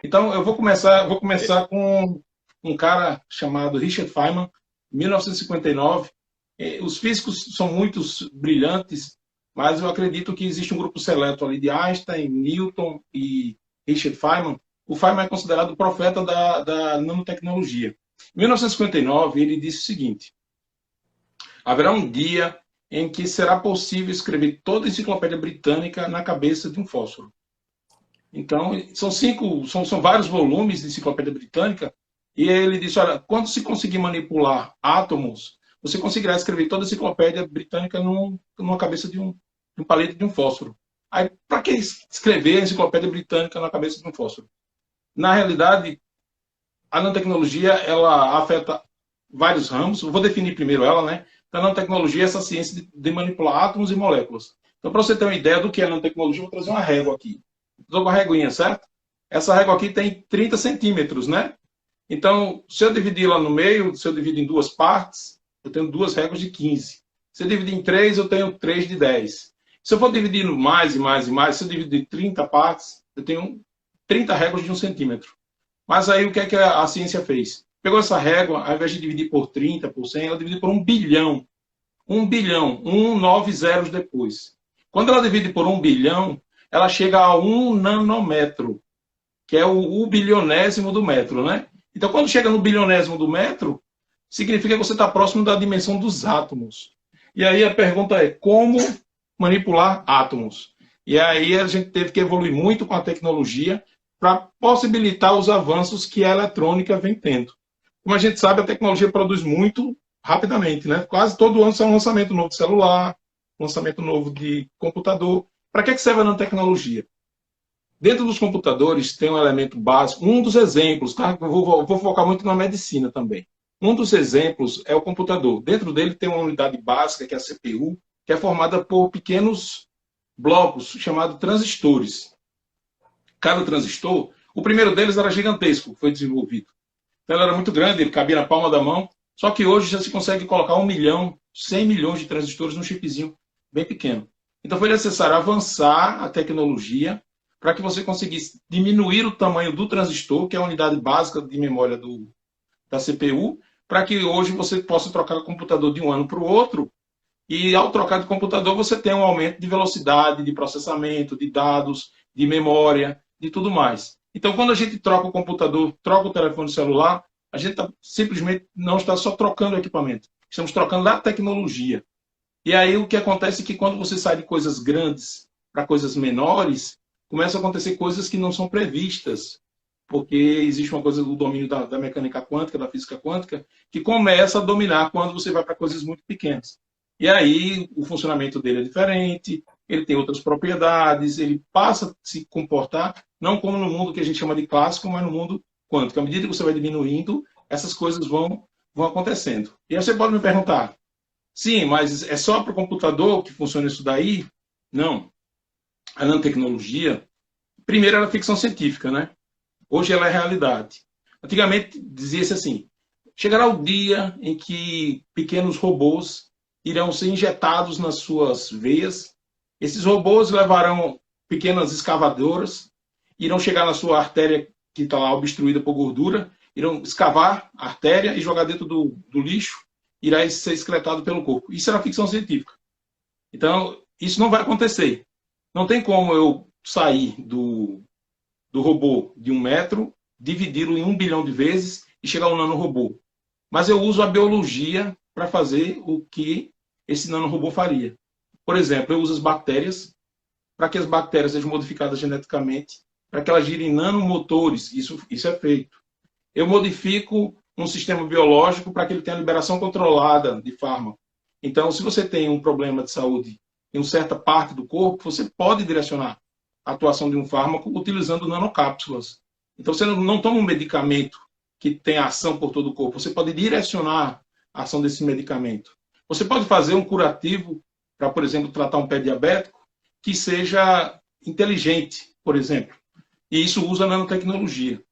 Então, eu vou começar com um cara chamado Richard Feynman, 1959. Os físicos são muitos brilhantes, mas eu acredito que existe um grupo seleto ali de Einstein, Newton e Richard Feynman. O Feynman é considerado o profeta da nanotecnologia. Em 1959, ele disse o seguinte: haverá um dia em que será possível escrever toda a enciclopédia britânica na cabeça de um fósforo. Então, são vários volumes de enciclopédia britânica, e ele disse, olha, quando se conseguir manipular átomos, você conseguirá escrever toda a enciclopédia britânica numa cabeça de um palete de um fósforo. Aí, para que escrever a enciclopédia britânica na cabeça de um fósforo? Na realidade, a nanotecnologia, ela afeta vários ramos. Eu vou definir primeiro ela, né? Então, a nanotecnologia é essa ciência de manipular átomos e moléculas. Então, para você ter uma ideia do que é a nanotecnologia, eu vou trazer uma régua aqui. Estou com a réguinha, certo? Essa régua aqui tem 30 centímetros, né? Então, se eu dividir lá no meio, se eu dividir em duas partes, eu tenho duas réguas de 15. Se eu dividir em três, eu tenho três de 10. Se eu for dividindo mais e mais e mais, se eu dividir em 30 partes, eu tenho 30 réguas de 1 centímetro. Mas aí o que é que a ciência fez? Pegou essa régua, ao invés de dividir por 30, por 100, ela dividiu por 1 bilhão. 1 bilhão, 9 zeros depois. Quando ela divide por 1 bilhão, ela chega a 1 nanômetro, que é o bilionésimo do metro, né? Então, quando chega no bilionésimo do metro, significa que você está próximo da dimensão dos átomos. E aí a pergunta é, como manipular átomos? E aí a gente teve que evoluir muito com a tecnologia para possibilitar os avanços que a eletrônica vem tendo. Como a gente sabe, a tecnologia produz muito rapidamente, né? Quase todo ano sai um lançamento novo de celular, um lançamento novo de computador. Para que serve a nanotecnologia? Dentro dos computadores tem um elemento básico, um dos exemplos, tá? Eu vou focar muito na medicina também. Um dos exemplos é o computador. Dentro dele tem uma unidade básica, que é a CPU, que é formada por pequenos blocos, chamados transistores. Cada transistor, o primeiro deles era gigantesco, foi desenvolvido. Então ele era muito grande, ele cabia na palma da mão, só que hoje já se consegue colocar 1 milhão, 100 milhões de transistores num chipzinho bem pequeno. Então foi necessário avançar a tecnologia para que você conseguisse diminuir o tamanho do transistor, que é a unidade básica de memória da CPU, para que hoje você possa trocar o computador de um ano para o outro, e ao trocar de computador você tem um aumento de velocidade, de processamento, de dados, de memória, de tudo mais. Então, quando a gente troca o computador, troca o telefone celular, a gente simplesmente não está só trocando o equipamento, estamos trocando a tecnologia. E aí o que acontece é que quando você sai de coisas grandes para coisas menores, começam a acontecer coisas que não são previstas, porque existe uma coisa do domínio da mecânica quântica, da física quântica, que começa a dominar quando você vai para coisas muito pequenas. E aí o funcionamento dele é diferente, ele tem outras propriedades, ele passa a se comportar, não como no mundo que a gente chama de clássico, mas no mundo quântico. À medida que você vai diminuindo, essas coisas vão acontecendo. E aí você pode me perguntar, sim, mas é só para o computador que funciona isso daí? Não. A nanotecnologia, primeiro era ficção científica, né? Hoje ela é realidade. Antigamente dizia-se assim, chegará o dia em que pequenos robôs irão ser injetados nas suas veias. Esses robôs levarão pequenas escavadoras, irão chegar na sua artéria que está lá obstruída por gordura, irão escavar a artéria e jogar dentro do lixo, irá ser excretado pelo corpo. Isso era ficção científica. Então, isso não vai acontecer. Não tem como eu sair do robô de 1 metro, dividi-lo em 1 bilhão de vezes e chegar ao nanorobô. Mas eu uso a biologia para fazer o que esse nanorobô faria. Por exemplo, eu uso as bactérias para que as bactérias sejam modificadas geneticamente, para que elas girem nanomotores. Isso é feito. Eu modifico um sistema biológico para que ele tenha liberação controlada de fármaco. Então, se você tem um problema de saúde em uma certa parte do corpo, você pode direcionar a atuação de um fármaco utilizando nanocápsulas. Então, você não toma um medicamento que tem ação por todo o corpo. Você pode direcionar a ação desse medicamento. Você pode fazer um curativo para, por exemplo, tratar um pé diabético que seja inteligente, por exemplo. E isso usa nanotecnologia.